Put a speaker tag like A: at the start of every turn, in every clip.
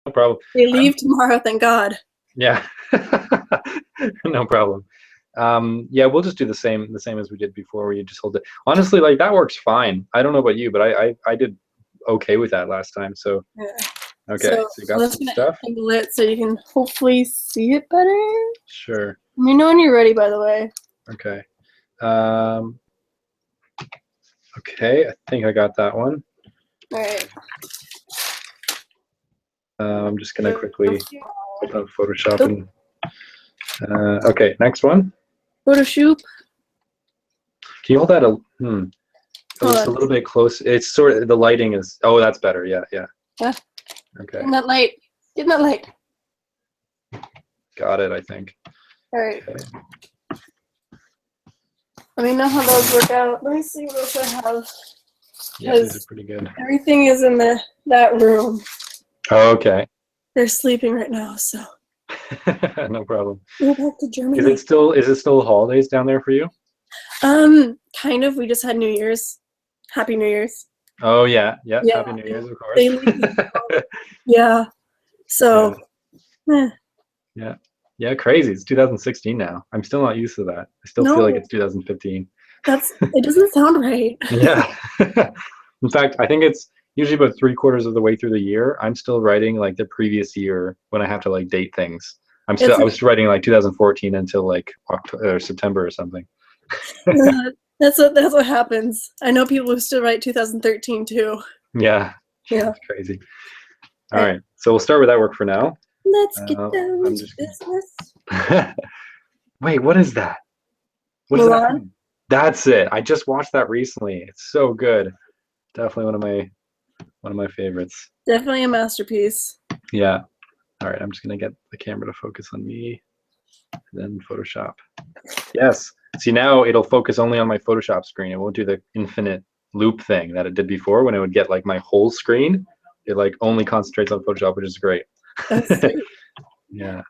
A: No problem.
B: They leave tomorrow, thank God.
A: Yeah. No problem. Yeah, we'll just do the same as we did before, where you just hold it. Honestly, like that works fine. I don't know about you, but I did okay with that last time. So
B: Yeah.
A: okay,
B: So
A: so you
B: I'm
A: got
B: just
A: some
B: gonna
A: stuff.
B: angle it so you can hopefully see it better.
A: Sure.
B: Let me know when you're ready, by the way.
A: Okay. Um, okay, I think I got that one.
B: All right.
A: I'm just gonna quickly open up Photoshop and okay, next one.
B: Photo shoot.
A: Can you hold that
B: Hold
A: just a
B: on.
A: little bit close? It's sort of the lighting is. Oh, that's better. Yeah, yeah.
B: Yeah.
A: Okay,
B: Get in that light. Get in that light.
A: got it. I think.
B: All right.
A: Okay.
B: Let me know how those work out. Let me see what else I have.
A: Yeah, these are pretty good.
B: Everything is in that room.
A: Oh, okay.
B: They're sleeping right now, so
A: No problem.
B: go back to
A: Is
B: Germany.
A: it still holidays down there for you?
B: Kind of. We just had New Year's. Happy New Year's.
A: Oh yeah, yeah.
B: Yeah.
A: Happy New Year's, of
B: They
A: course.
B: leave. Yeah. So.
A: Yeah,
B: Eh.
A: yeah, yeah. Crazy. It's 2016 now. I'm still not used to that. I still feel like
B: No,
A: it's 2015.
B: it doesn't sound right.
A: Yeah. In fact, I think it's usually about three-quarters of the way through the year. I'm still writing like the previous year when I have to like date things.
B: It's
A: I was writing like 2014 until like October or September or something.
B: that's what happens. I know people who still write 2013 too.
A: Yeah,
B: Yeah.
A: it's crazy. All
B: Right.
A: right, so we'll start with that work for now.
B: Let's get down
A: I'm
B: to
A: just
B: business.
A: Wait, what is that? What is that
B: Mulan.
A: from? That's it. I just watched that recently. It's so good. Definitely one of my favorites.
B: Definitely a masterpiece.
A: Yeah. All right, I'm just gonna get the camera to focus on me, and then Photoshop. Yes. See, now it'll focus only on my Photoshop screen. It won't do the infinite loop thing that it did before when it would get like my whole screen. It like only concentrates on Photoshop, which is great.
B: That's sweet.
A: Yeah.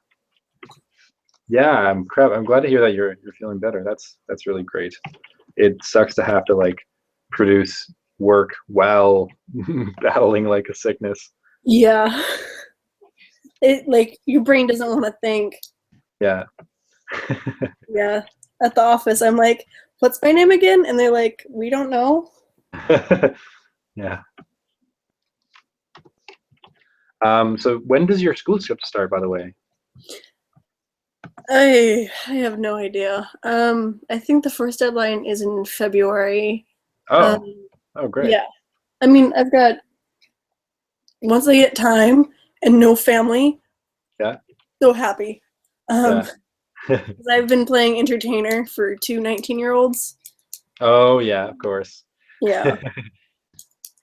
A: Yeah, I'm glad to hear that you're feeling better. That's really great. It sucks to have to like produce work while battling like a sickness.
B: Yeah. It like your brain doesn't want to think.
A: Yeah.
B: Yeah. At the office, I'm like, "What's my name again?" And they're like, "We don't know."
A: Yeah. So when does your school trip start, by the way?
B: I have no idea. I think the first deadline is in February.
A: Oh,
B: Um,
A: oh, great.
B: yeah. I mean, I've got once I get time and no family,
A: Yeah,
B: so happy.
A: yeah.
B: 'Cause I've been playing entertainer for two 19-year-olds.
A: Oh, yeah, of course.
B: Yeah.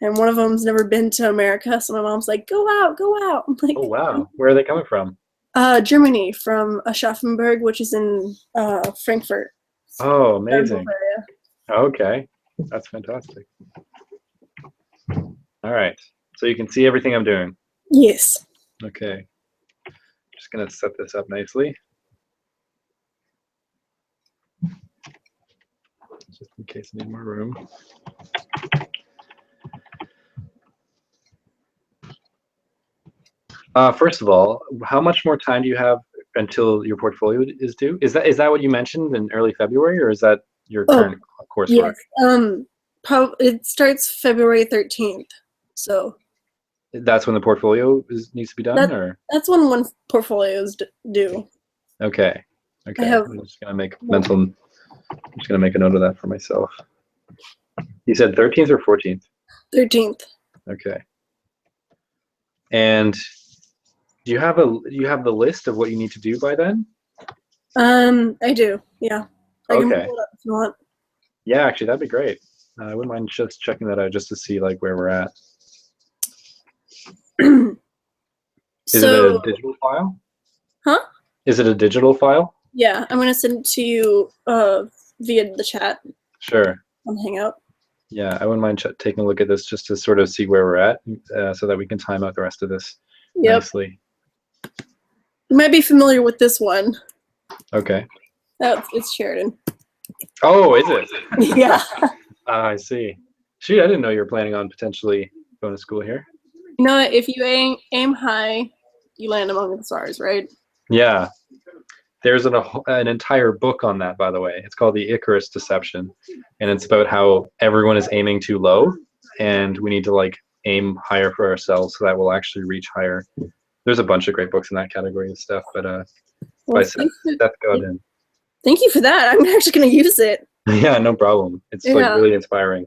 B: And one of them's never been to America, so my mom's like, "Go out, go out." I'm
A: Oh,
B: like,
A: wow. Where are they coming from?
B: Germany, from Aschaffenburg, which is in Frankfurt.
A: Oh,
B: Bernburg
A: amazing.
B: area.
A: Okay, that's fantastic. All right. So you can see everything I'm doing.
B: Yes.
A: Okay. Just gonna set this up nicely. Just in case I need more room. First of all, how much more time do you have until your portfolio is due? Is that what you mentioned in early February, or is that your
B: Oh,
A: current coursework?
B: yes. It starts February 13th. So
A: That's when the portfolio needs to be done,
B: that
A: or
B: that's when one portfolios due.
A: okay,
B: I
A: okay.
B: have
A: I'm just gonna make mental. I'm just gonna make a note of that for myself. You said 13th or 14th?
B: 13th.
A: Okay. And do you have the list of what you need to do by then?
B: I do. Yeah. I can
A: Okay.
B: pull it up if you want.
A: Yeah, actually, that'd be great. I wouldn't mind just checking that out just to see like where we're at. Is it a
B: So,
A: digital file?
B: huh?
A: Is it a digital file?
B: Yeah, I'm gonna send it to you via the chat
A: Sure.
B: on Hangout.
A: Yeah, I wouldn't mind taking a look at this just to sort of see where we're at, so that we can time out the rest of this
B: Yep.
A: nicely.
B: You might be familiar with this one.
A: Okay.
B: It's Sheridan.
A: Oh, is it?
B: Yeah.
A: I see. Shoot, I didn't know you were planning on potentially going to school here.
B: You know what? If you aim high you land among the stars, right?
A: Yeah. There's an entire book on that, by the way. It's called The Icarus Deception, and it's about how everyone is aiming too low, and we need to like aim higher for ourselves so that we'll actually reach higher. There's a bunch of great books in that category and stuff, but
B: Well,
A: by Seth Godin.
B: Thank you for that. I'm actually going to use it.
A: Yeah, no problem. It's like really inspiring.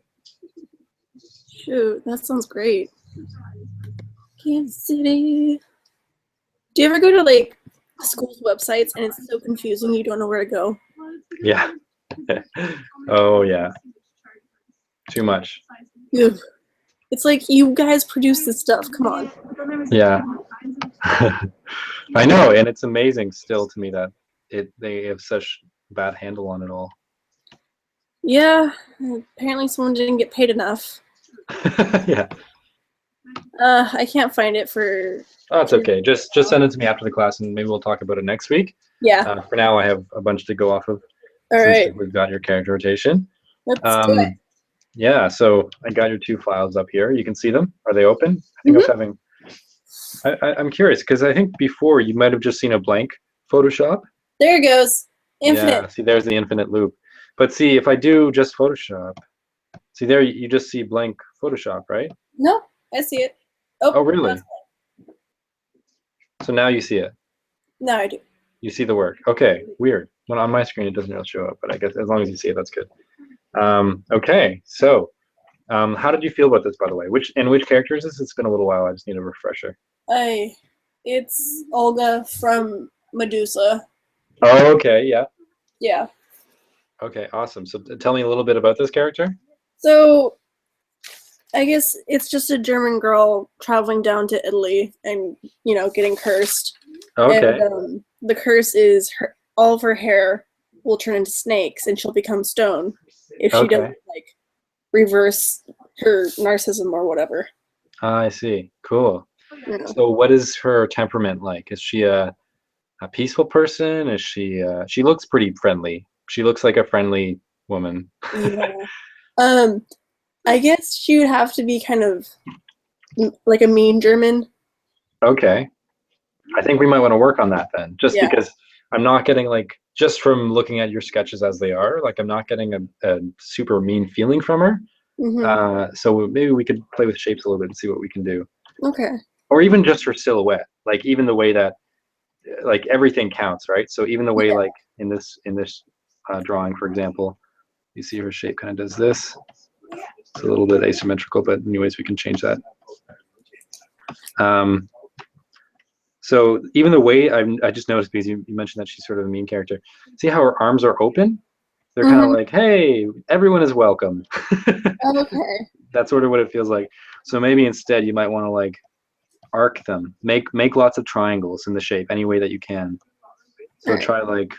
B: Shoot, that sounds great. Kansas City. Do you ever go to like school's websites and it's so confusing you don't know where to go?
A: Yeah. Oh yeah. Too much.
B: Ew. It's like, you guys produce this stuff. Come on.
A: Yeah. I know, and it's amazing still to me that they have such bad handle on it all.
B: Yeah. Apparently someone didn't get paid enough.
A: Yeah.
B: I can't find it for.
A: Oh, it's okay. Just send it to me after the class, and maybe we'll talk about it next week.
B: Yeah.
A: For now, I have a bunch to go off of.
B: All right.
A: We've got your character rotation.
B: Let's do it.
A: Yeah. So I got your 2 files up here. You can see them. Are they open? I think I was having. I'm curious because I think before you might have just seen a blank Photoshop.
B: There it goes. Infinite.
A: Yeah. See, there's the infinite loop. But see, if I do just Photoshop, see there, you just see blank Photoshop, right?
B: No, I see it.
A: Oh, really? So now you see it.
B: No, I do.
A: You see the work. Okay, weird. Well, on my screen, it doesn't really show up, but I guess as long as you see it, that's good. Okay, so how did you feel about this, by the way? Which character is this? It's been a little while. I just need a refresher.
B: It's Olga from Medusa.
A: Oh, okay, yeah.
B: Yeah.
A: Okay, awesome. So tell me a little bit about this character.
B: So I guess it's just a German girl traveling down to Italy and, getting cursed.
A: Okay.
B: And the curse is all of her hair will turn into snakes and she'll become stone if she doesn't reverse her narcissism or whatever.
A: I see. Cool.
B: Yeah.
A: So what is her temperament like? Is she a peaceful person? Is she looks pretty friendly. She looks like a friendly woman.
B: Yeah. I guess she would have to be kind of like a mean German.
A: Okay. I think we might want to work on that then, because I'm not getting just from looking at your sketches as they are, I'm not getting a super mean feeling from her.
B: Mm-hmm.
A: So maybe we could play with shapes a little bit and see what we can do.
B: Okay.
A: Or even just her silhouette, even the way that, everything counts, right? So even the way, in this drawing, for example, you see her shape kind of does this. It's a little bit asymmetrical, but anyways, we can change that. So even the way I just noticed, because you mentioned that she's sort of a mean character. See how her arms are open? They're kind of like, hey, everyone is welcome.
B: Okay.
A: That's sort of what it feels like. So maybe instead you might want to arc them, make lots of triangles in the shape any way that you can. So try like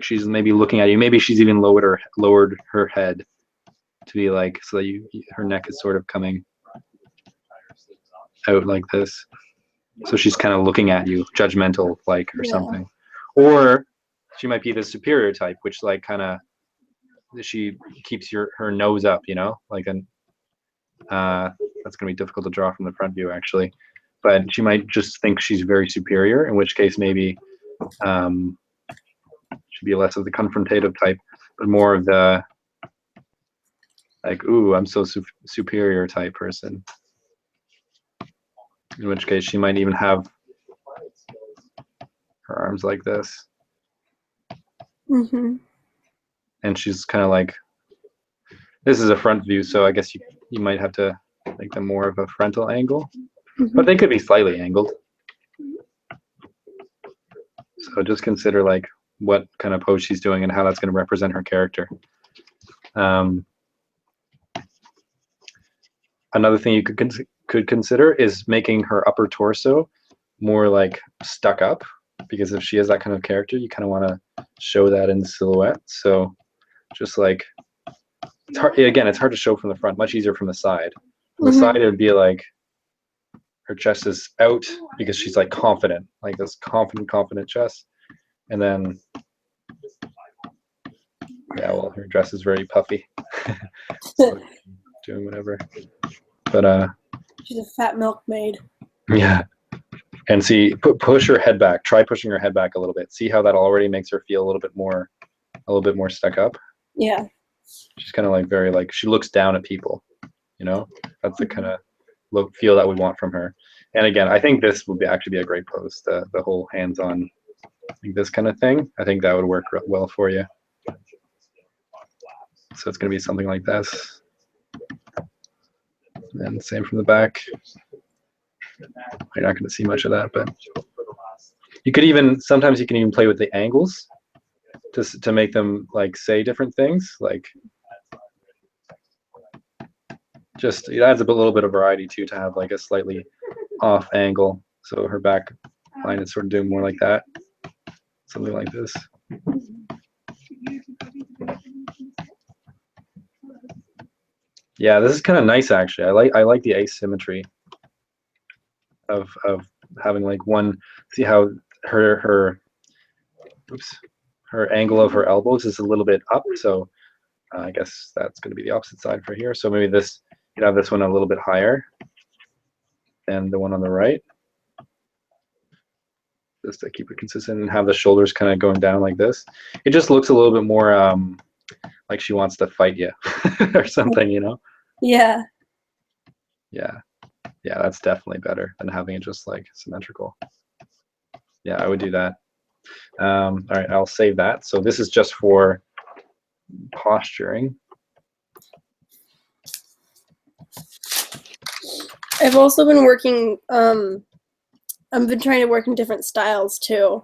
A: she's maybe looking at you. Maybe she's even lowered her head to be so that her neck is sort of coming out like this. So she's kind of looking at you, judgmental, or something. Or she might be the superior type, which she keeps her nose up, that's gonna be difficult to draw from the front view actually. But she might just think she's very superior, in which case maybe should be less of the confrontative type, but more of the ooh, I'm so superior type person. In which case she might even have her arms like this.
B: Mm-hmm.
A: And she's kind of this is a front view, so I guess you might have to make them more of a frontal angle. Mm-hmm. But they could be slightly angled. So just consider what kind of pose she's doing and how that's going to represent her character. Another thing you could consider is making her upper torso more stuck up, because if she has that kind of character, you kind of want to show that in the silhouette. So just it's hard, again, it's hard to show from the front, much easier from the side. From the side, it would be her chest is out because she's confident, this confident chest. And then, yeah, well, her dress is very puffy. So doing whatever. But
B: she's a fat milkmaid.
A: Yeah. And see, push her head back. Try pushing her head back a little bit. See how that already makes her feel a little bit more stuck up.
B: Yeah.
A: She's kind of like very like she looks down at people. You know, that's the kind of feel that we want from her. And again, I think this would actually be a great pose. The whole hands on, like this kind of thing. I think that would work well for you. So it's going to be something like this. And same from the back. You're not going to see much of that, but you could even, sometimes you can even play with the angles to make them like say different things. Like just, it adds a little bit of variety too, to have like a slightly off angle. So her back line is sort of doing more like that. Something like this. Yeah, this is kind of nice actually. I like the asymmetry of having like one. See how her angle of her elbows is a little bit up. So I guess that's going to be the opposite side for here. So maybe this, you'd have this one a little bit higher than the one on the right, just to keep it consistent, and have the shoulders kind of going down like this. It just looks a little bit more like she wants to fight you or something, you know?
B: Yeah.
A: Yeah. Yeah, that's definitely better than having it just like symmetrical. Yeah, I would do that. All right, I'll save that. So this is just for posturing.
B: I've also been working, I've been trying to work in different styles too.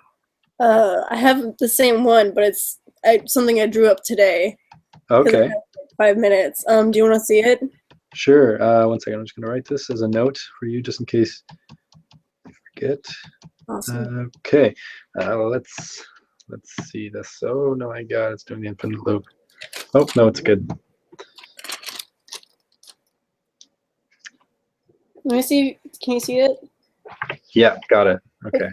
B: I have the same one, but it's something I drew up today.
A: Okay.
B: I have, like, 5 minutes. Do you want to see it?
A: Sure. 1 second. I'm just going to write this as a note for you, just in case you forget.
B: Awesome.
A: Okay. Let's see this. Oh no, I got it's doing the infinite loop. Oh no, it's good.
B: Let me see. Can you see it?
A: Yeah, got it. Okay.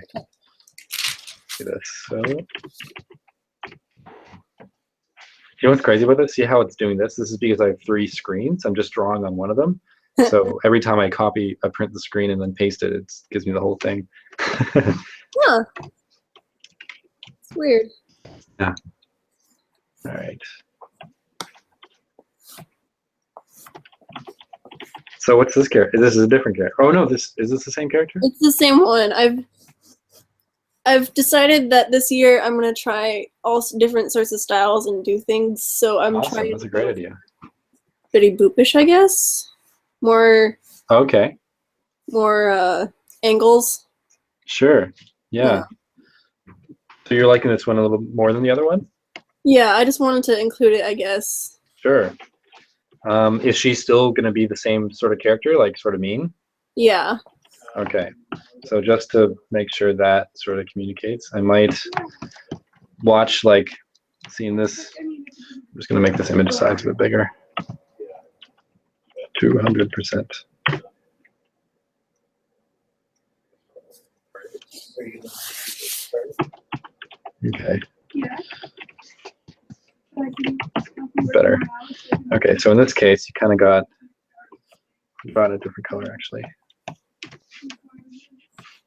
A: See this. So, you know what's crazy about this? See how it's doing this? This is because I have 3 screens. I'm just drawing on one of them. So every time I print the screen and then paste it, it gives me the whole thing.
B: Huh. It's weird.
A: Yeah. All right. So what's this character? This is a different character. Oh no, is this the same character?
B: It's the same one. I've decided that this year I'm gonna try all different sorts of styles and do things. So I'm
A: Awesome.
B: trying.
A: That's a great idea.
B: Pretty boopish, I guess. More.
A: Okay.
B: More angles.
A: Sure. Yeah. So you're liking this one a little bit more than the other one?
B: Yeah, I just wanted to include it, I guess.
A: Sure. Is she still going to be the same sort of character, like sort of mean?
B: Yeah.
A: Okay. So just to make sure that sort of communicates, I might watch like seeing this. I'm just going to make this image size a bit bigger. 200%. Okay. Better. Okay, so in this case, you kind of got a different color actually.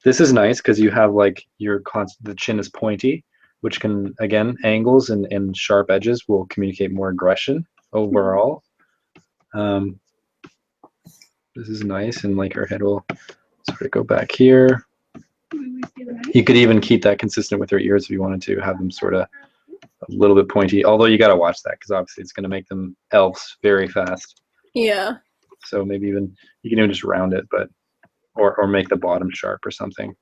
A: This is nice because you have like the chin is pointy, which can, again, angles and sharp edges will communicate more aggression overall. This is nice, and like her head will sort of go back here. You could even keep that consistent with her ears if you wanted to, have them sort of a little bit pointy, although you got to watch that because obviously it's going to make them elves very fast.
B: Yeah.
A: So maybe even you can even just round it, but or make the bottom sharp or something.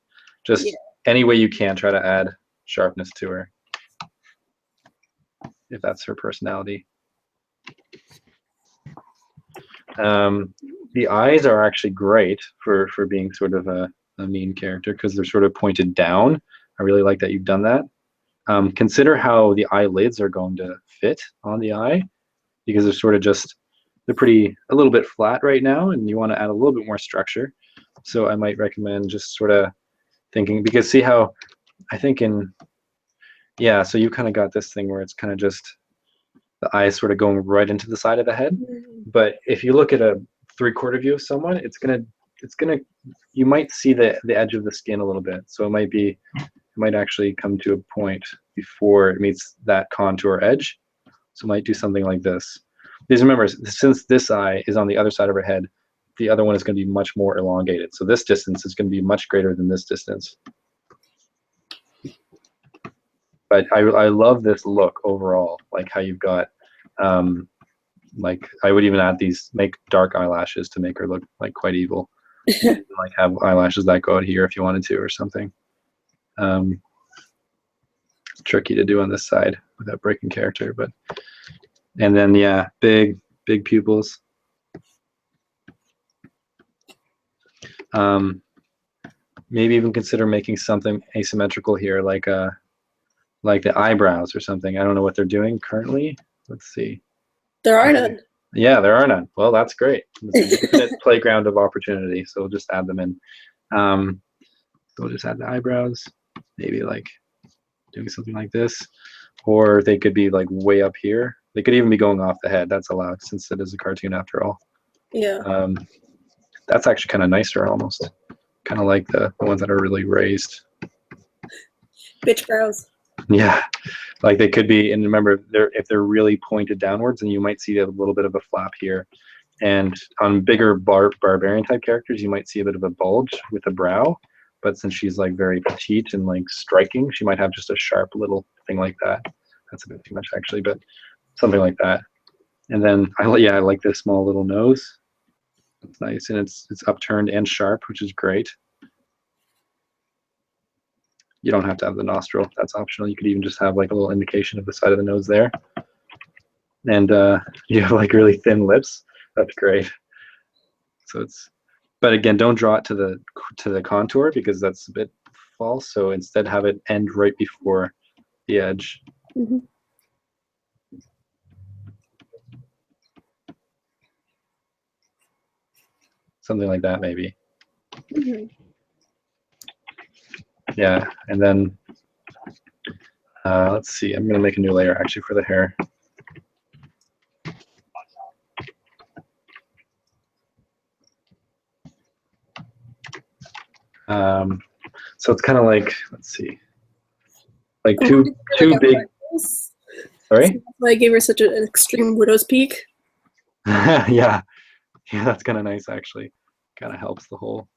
A: Just any way you can, try to add sharpness to her if that's her personality. The eyes are actually great for being sort of a mean character because they're sort of pointed down. I really like that you've done that. Consider how the eyelids are going to fit on the eye, because they're sort of they're a little bit flat right now, and you want to add a little bit more structure. So I might recommend just sort of thinking, because see how I think so you kind of got this thing where it's kind of just the eyes sort of going right into the side of the head. But if you look at a 3/4 view of someone, it's going to you might see the edge of the skin a little bit. So it might actually come to a point before it meets that contour edge. So it might do something like this. Please remember, since this eye is on the other side of her head, the other one is going to be much more elongated. So this distance is going to be much greater than this distance. But I love this look overall, like how you've got, like I would even add make dark eyelashes to make her look like quite evil. Like have eyelashes that go out here if you wanted to or something. It's tricky to do on this side without breaking character, but, and then yeah, big pupils. Maybe even consider making something asymmetrical here, like the eyebrows or something. I don't know what they're doing currently. Let's see.
B: There are none.
A: Yeah, there are none. Well, that's great. It's an infinite playground of opportunity. So we'll just add them in. So we'll just add the eyebrows. Maybe like doing something like this, or they could be like way up here. They could even be going off the head. That's allowed since it is a cartoon after all.
B: Yeah.
A: That's actually kind of nicer almost. Kind of like the ones that are really raised.
B: Bitch brows.
A: Yeah, like they could be, and remember, if they're really pointed downwards, then you might see a little bit of a flap here. And on bigger barbarian type characters, you might see a bit of a bulge with the brow. But since she's like very petite and like striking, she might have just a sharp little thing like that. That's a bit too much actually, but something like that. And then I like this small little nose. It's nice, and it's upturned and sharp, which is great. You don't have to have the nostril. That's optional. You could even just have like a little indication of the side of the nose there. And you have like really thin lips. That's great. So but again, don't draw it to the contour because that's a bit false. So instead have it end right before the edge.
B: Mm-hmm.
A: Something like that maybe.
B: Mm-hmm.
A: Yeah, and then let's see. I'm going to make a new layer actually for the hair. So it's kind of like, let's see, like two big. Sorry?
B: I gave her such an extreme widow's peak.
A: Yeah, that's kind of nice actually. Kind of helps the whole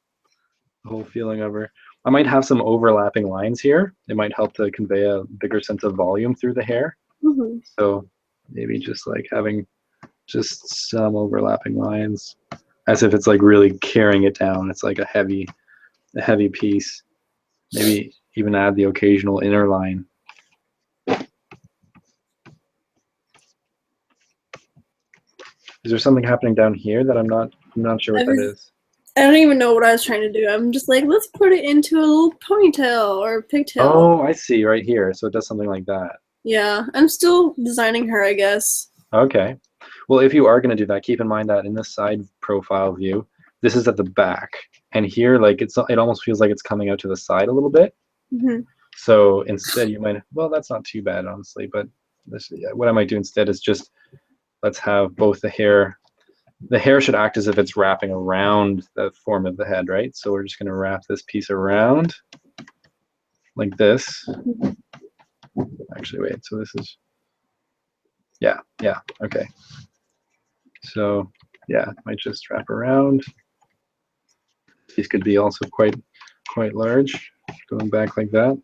A: feeling of her. I might have some overlapping lines here. It might help to convey a bigger sense of volume through the hair.
B: Mm-hmm.
A: So maybe just like having just some overlapping lines, as if it's like really carrying it down. It's like a heavy piece. Maybe even add the occasional inner line. Is there something happening down here that I'm not sure what that is?
B: I don't even know what I was trying to do. I'm just like, let's put it into a little ponytail or pigtail.
A: Oh, I see, right here. So it does something like that.
B: Yeah, I'm still designing her, I guess.
A: Okay. Well, if you are going to do that, keep in mind that in the side profile view, this is at the back. And here, like it almost feels like it's coming out to the side a little bit.
B: Mm-hmm.
A: So instead you might, well, that's not too bad, honestly. But what I might do instead is just, let's have both the hair should act as if it's wrapping around the form of the head, right? So we're just going to wrap this piece around like this. Actually, wait, so this is, yeah, okay. So yeah, might just wrap around. These could be also quite large, going back like that.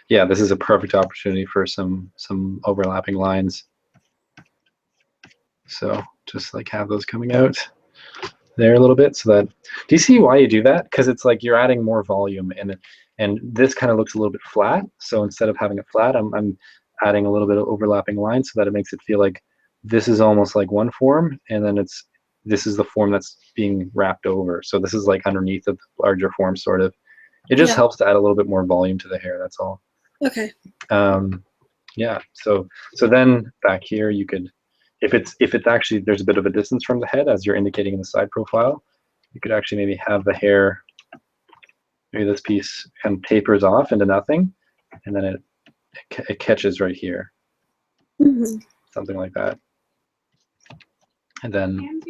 A: Yeah, this is a perfect opportunity for some overlapping lines. So just like have those coming out there a little bit, so that, do you see why you do that? Because it's like you're adding more volume, and this kind of looks a little bit flat. So instead of having it flat, I'm adding a little bit of overlapping lines so that it makes it feel like this is almost like one form, and then this is the form that's being wrapped over. So this is like underneath the larger form, sort of. It just helps to add a little bit more volume to the hair. That's all.
B: Okay.
A: Yeah. So then back here, you could, if it's actually, there's a bit of a distance from the head as you're indicating in the side profile, you could actually maybe have the hair, maybe this piece kind of tapers off into nothing, and then it catches right here.
B: Mm-hmm.
A: Something like that. and then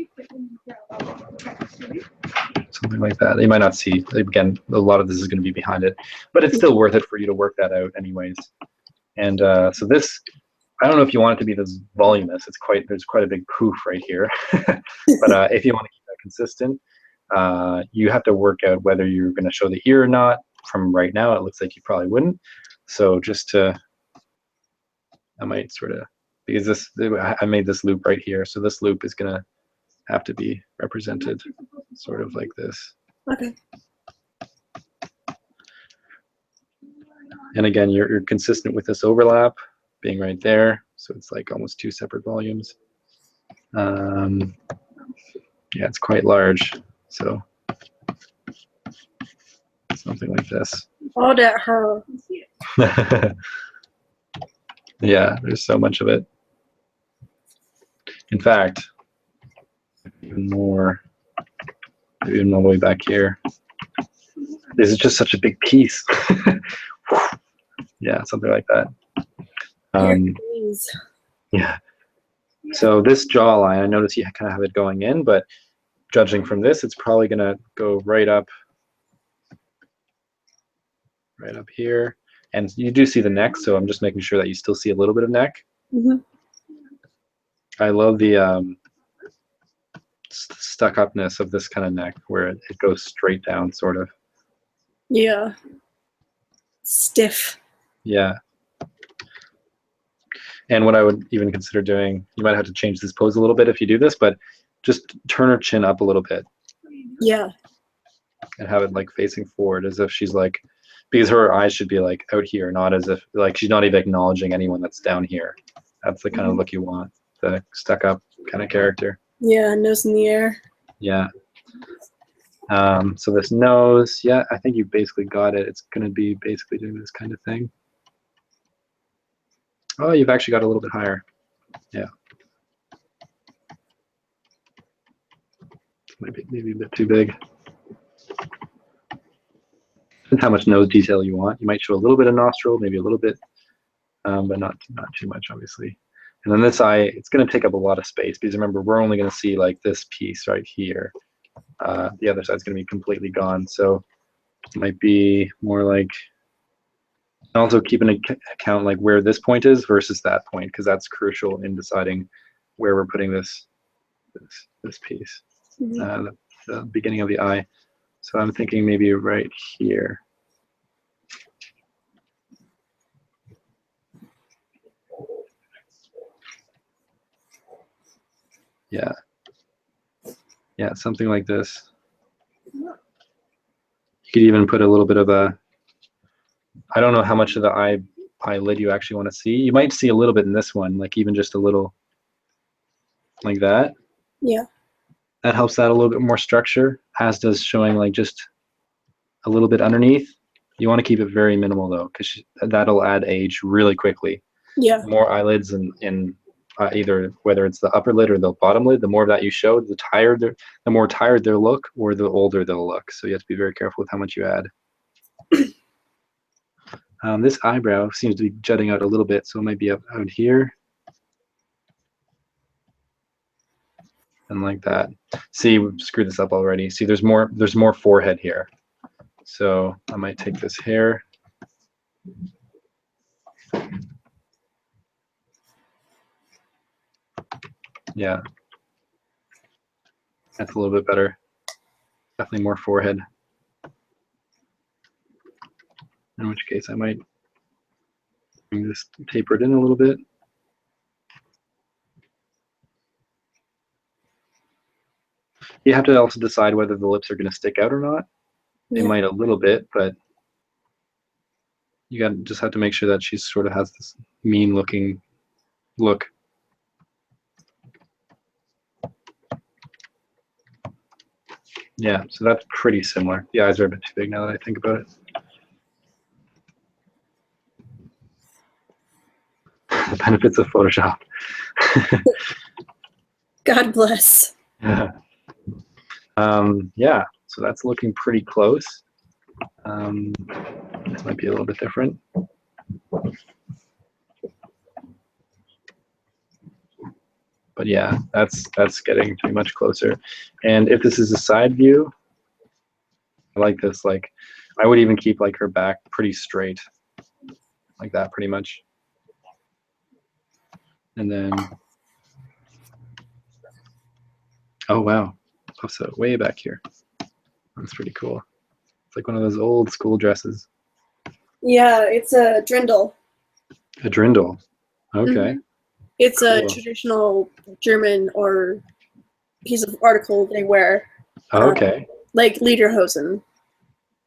A: something like that. You might not see, again, a lot of this is going to be behind it, but it's still worth it for you to work that out anyways. And so this, I don't know if you want it to be this voluminous. There's quite a big poof right here. But if you want to keep that consistent, you have to work out whether you're going to show the ear or not. From right now, it looks like you probably wouldn't. So just to, I might sort of, because I made this loop right here. So this loop is going to have to be represented sort of like this.
B: Okay.
A: And again, you're consistent with this overlap being right there. So it's like almost 2 separate volumes. Yeah, it's quite large. So something like this.
B: Oh, that hurt.
A: Yeah, there's so much of it. In fact, even more, maybe even all the way back here. This is just such a big piece. Yeah, something like that. Yeah. So this jawline, I notice you kind of have it going in, but judging from this, it's probably going to go right up here. And you do see the neck, so I'm just making sure that you still see a little bit of neck.
B: Mm-hmm.
A: I love the stuck-upness of this kind of neck, where it goes straight down, sort of.
B: Yeah. Stiff.
A: Yeah. And what I would even consider doing, you might have to change this pose a little bit if you do this, but just turn her chin up a little bit.
B: Yeah.
A: And have it like facing forward, as if she's like, because her eyes should be like out here, not as if like she's not even acknowledging anyone that's down here. That's the kind of look you want, the stuck up kind of character.
B: Yeah, nose in the air.
A: Yeah. So this nose, yeah, I think you basically got it. It's going to be basically doing this kind of thing. Oh, you've actually got a little bit higher. Yeah. Maybe a bit too big. Depends how much nose detail you want. You might show a little bit of nostril, maybe a little bit, but not too much, obviously. And then this eye, it's going to take up a lot of space, because remember, we're only going to see like this piece right here. The other side's going to be completely gone. So it might be more like, and also keep an account like where this point is versus that point, because that's crucial in deciding where we're putting this piece,
B: Mm-hmm.
A: the beginning of the eye. So I'm thinking maybe right here. Yeah. Yeah, something like this. You could even put a little bit of a, I don't know how much of the eyelid you actually want to see. You might see a little bit in this one, like even just a little like that.
B: Yeah.
A: That helps add a little bit more structure, as does showing like just a little bit underneath. You want to keep it very minimal though, because that'll add age really quickly.
B: Yeah.
A: More eyelids in either whether it's the upper lid or the bottom lid, the more of that you show, the more tired they'll look, or the older they'll look. So you have to be very careful with how much you add. This eyebrow seems to be jutting out a little bit, so it might be up out here. And like that. See, we've screwed this up already. See, there's more forehead here. So I might take this hair. Yeah. That's a little bit better. Definitely more forehead. In which case I might bring this tapered in a little bit. You have to also decide whether the lips are going to stick out or not. They might a little bit, but you just have to make sure that she sort of has this mean looking look. Yeah, so that's pretty similar. The eyes are a bit too big now that I think about it. The benefits of Photoshop.
B: God bless.
A: Yeah. Yeah, so that's looking pretty close. This might be a little bit different. But yeah, that's getting pretty much closer. And if this is a side view, I like this. Like, I would even keep like her back pretty straight, like that, pretty much. And then, oh wow, puffs out way back here. That's pretty cool. It's like one of those old school dresses.
B: Yeah, it's a drindle.
A: A drindle. Okay.
B: Mhm. It's a
A: Cool.
B: traditional German or piece of article they wear,
A: Okay.
B: like lederhosen.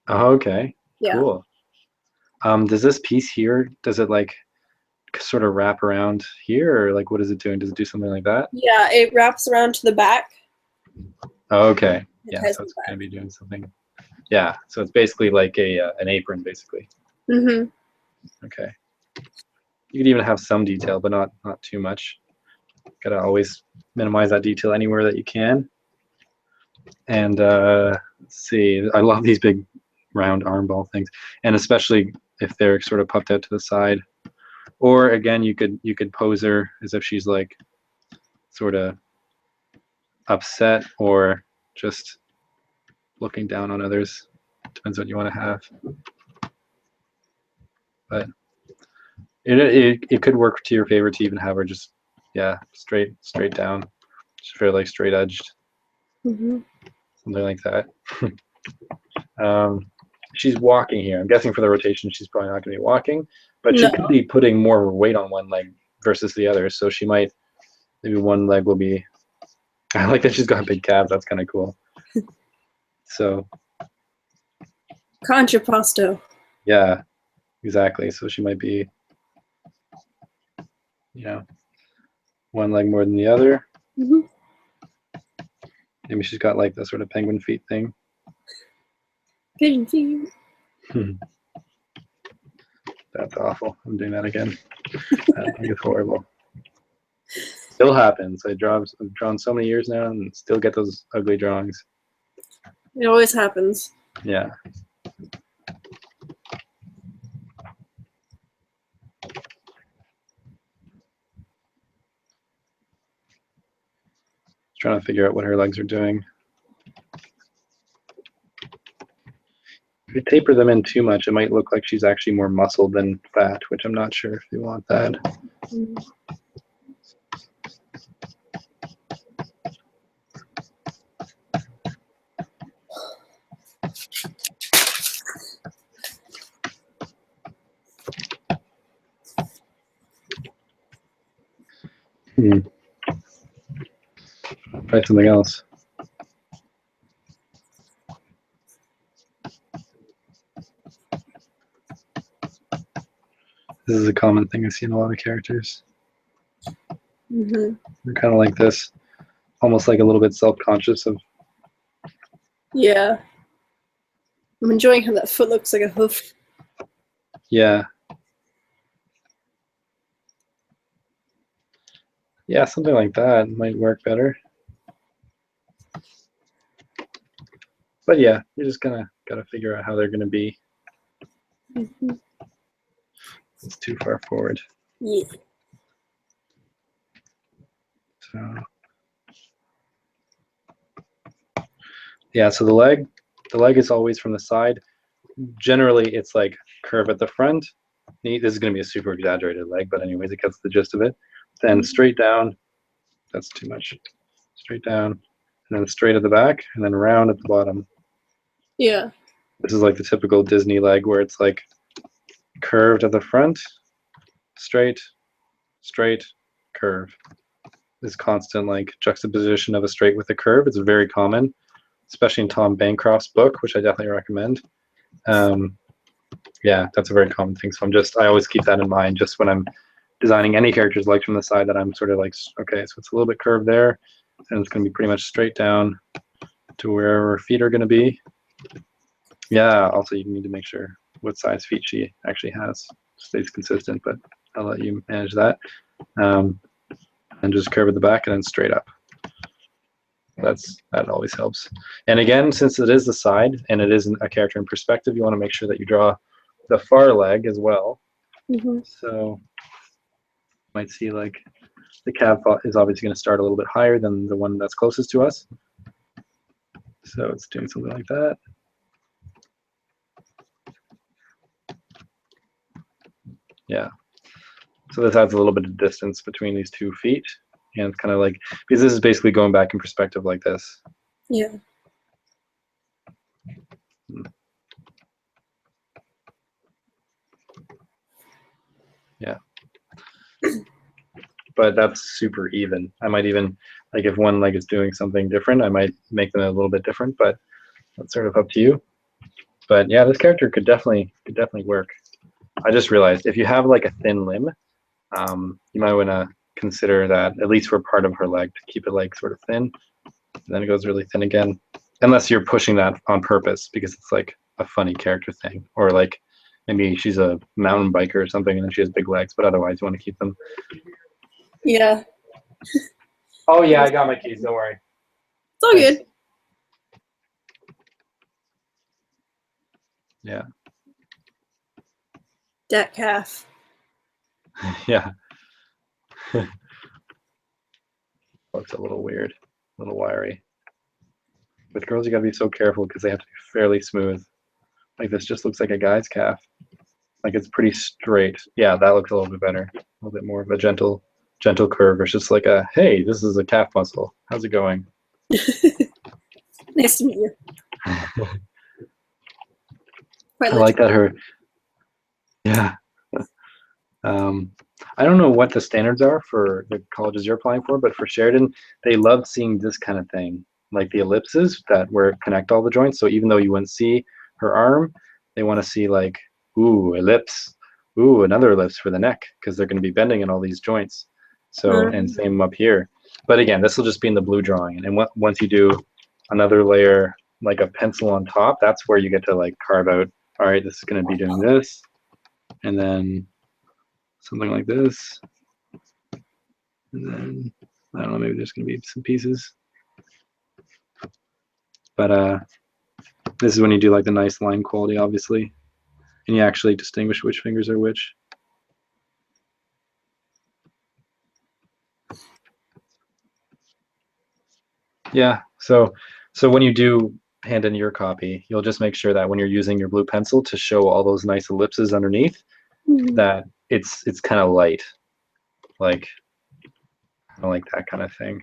A: Okay.
B: Yeah.
A: Cool. Does this piece here, does it like sort of wrap around here, or like what is it doing? Does it do something like that?
B: Yeah, it wraps around to the back.
A: Okay.
B: It
A: Yeah,
B: ties
A: so
B: to
A: it's
B: the
A: going to
B: back.
A: be doing something. Yeah, so it's basically like a an apron, basically.
B: Mm-hmm.
A: Okay. You could even have some detail, but not too much. Gotta always minimize that detail anywhere that you can. And let's see, I love these big round arm ball things, and especially if they're sort of puffed out to the side. Or again, you could pose her as if she's like sort of upset or just looking down on others. Depends what you want to have. But it could work to your favor to even have her just, yeah, straight down, just very like straight edged,
B: Mm-hmm.
A: something like that. She's walking here. I'm guessing for the rotation, she's probably not going to be walking, but she
B: No.
A: could be putting more weight on one leg versus the other. So she might, maybe one leg will be. I like that she's got big calves. That's kind of cool. So
B: Contrapposto.
A: yeah, exactly. So she might be, you know, one leg more than the other.
B: Mm-hmm.
A: Maybe she's got like the sort of penguin feet thing.
B: Pigeon feet.
A: That's awful. I'm doing that again. I think it's horrible. Still happens. I've drawn so many years now and still get those ugly drawings.
B: It always happens.
A: Yeah. Trying to figure out what her legs are doing. If you taper them in too much, it might look like she's actually more muscle than fat, which I'm not sure if you want that.
B: Mm-hmm.
A: Try something else. This is a common thing I see in a lot of characters.
B: Mm-hmm.
A: They're kind of like this, almost like a little bit self-conscious of.
B: Yeah. I'm enjoying how that foot looks like a hoof.
A: Yeah. Yeah, something like that might work better. But yeah, you're just gotta figure out how they're gonna be.
B: Mm-hmm.
A: It's too far forward.
B: Yeah.
A: So yeah, so the leg is always from the side. Generally, it's like curve at the front. This is going to be a super exaggerated leg, but anyways, it gets the gist of it. Then straight down. That's too much. Straight down, and then straight at the back, and then round at the bottom.
B: Yeah.
A: This is like the typical Disney leg where it's like curved at the front, straight, straight, curve. This constant like juxtaposition of a straight with a curve. It's very common, especially in Tom Bancroft's book, which I definitely recommend. Yeah, that's a very common thing. So I always keep that in mind just when I'm designing any character's legs from the side, that I'm sort of like, okay, so it's a little bit curved there, and it's going to be pretty much straight down to wherever her feet are going to be. Yeah, also you need to make sure what size feet she actually has. Stays consistent, but I'll let you manage that. And just curve at the back and then straight up. That always helps. And again, since it is the side and it isn't a character in perspective, you want to make sure that you draw the far leg as well.
B: Mm-hmm.
A: So you might see like The calf is obviously going to start a little bit higher than the one that's closest to us. So it's doing something like that. Yeah. So this adds a little bit of distance between these 2 feet. And it's kind of like, because this is basically going back in perspective like this.
B: Yeah.
A: Yeah. But that's super even. I might even, like if one leg is doing something different, I might make them a little bit different, but that's sort of up to you. But yeah, this character could definitely work. I just realized if you have like a thin limb, you might want to consider that at least for part of her leg to keep it like sort of thin. And then it goes really thin again, unless you're pushing that on purpose because it's like a funny character thing, or like maybe she's a mountain biker or something and then she has big legs, but otherwise you want to keep them.
B: Yeah.
A: Oh yeah, I got my keys. Don't worry.
B: It's all good.
A: Yeah.
B: Dat calf.
A: Yeah. Looks a little weird, a little wiry. With girls, you gotta be so careful because they have to be fairly smooth. Like this just looks like a guy's calf. Like it's pretty straight. Yeah, that looks a little bit better. A little bit more of a gentle curve versus like a, hey, this is a calf muscle. How's it going?
B: Nice to meet you.
A: I like that her, yeah. I don't know what the standards are for the colleges you're applying for, but for Sheridan, they love seeing this kind of thing, like the ellipses that where it connect all the joints. So even though you wouldn't see her arm, they want to see like, ooh, ellipse, ooh, another ellipse for the neck, because they're going to be bending in all these joints. So, and same up here. But again, this will just be in the blue drawing. And once you do another layer, like a pencil on top, that's where you get to like carve out, all right, this is going to be doing this. And then something like this. And then, I don't know, maybe there's going to be some pieces. But this is when you do like the nice line quality, obviously. And you actually distinguish which fingers are which. Yeah, so when you do hand in your copy, you'll just make sure that when you're using your blue pencil to show all those nice ellipses underneath, that it's kind of light. Like, I like that kind of thing.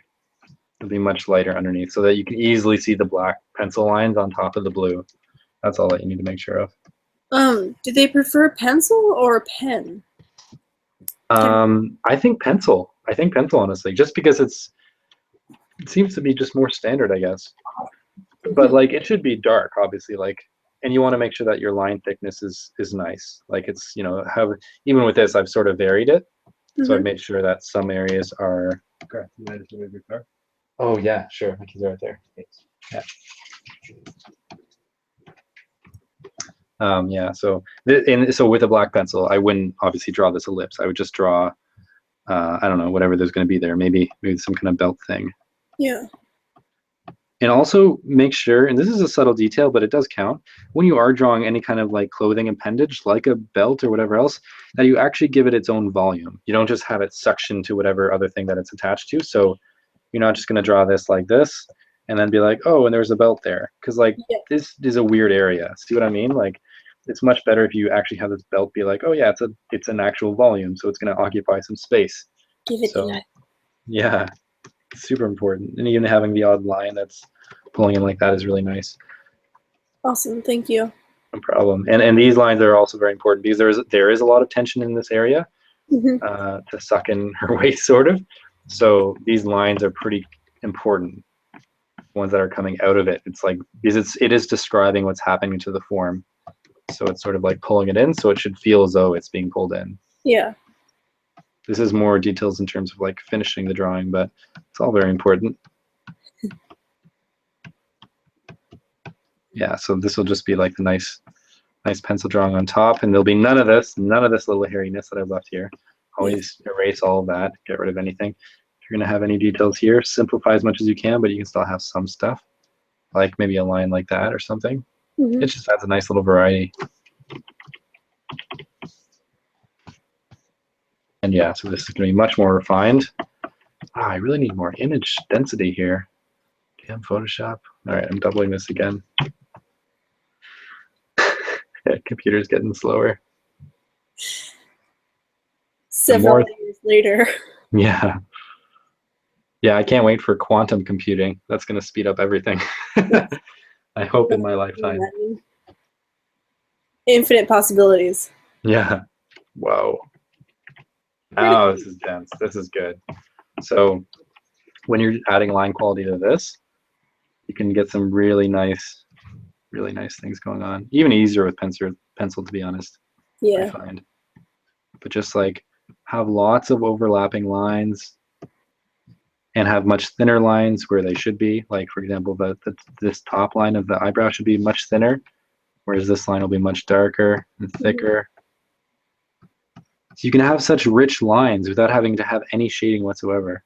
A: It'll be much lighter underneath so that you can easily see the black pencil lines on top of the blue. That's all that you need to make sure of.
B: Do they prefer pencil or pen?
A: I think pencil. I think pencil, honestly, just because it seems to be just more standard, I guess. But like it should be dark, obviously, like, and you want to make sure that your line thickness is nice. Like it's, you know, even with this, I've sort of varied it. So I've made sure that some areas are. Okay, you might just move your car. Oh yeah, sure. My keys are right there. Yeah. Yeah. So so with a black pencil, I wouldn't obviously draw this ellipse. I would just draw, I don't know, whatever there's going to be there. Maybe some kind of belt thing.
B: Yeah.
A: And also make sure, and this is a subtle detail, but it does count, when you are drawing any kind of like clothing appendage, like a belt or whatever else, that you actually give it its own volume. You don't just have it suction to whatever other thing that it's attached to. So you're not just going to draw this like this and then be like, oh, and there's a belt there. Because like this is a weird area. See what I mean? Like it's much better if you actually have this belt be like, oh yeah, it's an actual volume. So it's going to occupy some space.
B: Give it that.
A: Yeah. Super important, and even having the odd line that's pulling in like that is really nice.
B: Awesome, thank you.
A: No problem. And these lines are also very important because there is a lot of tension in this area to suck in her waist, sort of. So these lines are pretty important. Ones that are coming out of it. It's like because it is describing what's happening to the form. So it's sort of like pulling it in. So it should feel as though it's being pulled in.
B: Yeah.
A: This is more details in terms of like finishing the drawing, but it's all very important. Yeah, so this will just be like the nice pencil drawing on top, and there'll be none of this little hairiness that I've left here. Always erase all of that, get rid of anything. If you're gonna have any details here, simplify as much as you can, but you can still have some stuff, like maybe a line like that or something. It just adds a nice little variety. And yeah, so this is gonna be much more refined. I really need more image density here. Damn Photoshop. All right, I'm doubling this again. Computer's getting slower.
B: Several years later.
A: Yeah. Yeah, I can't wait for quantum computing. That's going to speed up everything. I hope in my lifetime.
B: Infinite possibilities.
A: Yeah. Whoa. Oh, this is dense. This is good. So when you're adding line quality to this, you can get some really nice things going on. Even easier with pencil, to be honest.
B: Yeah.
A: I find. But just like have lots of overlapping lines and have much thinner lines where they should be. Like for example, this top line of the eyebrow should be much thinner, whereas this line will be much darker and thicker. So you can have such rich lines without having to have any shading whatsoever.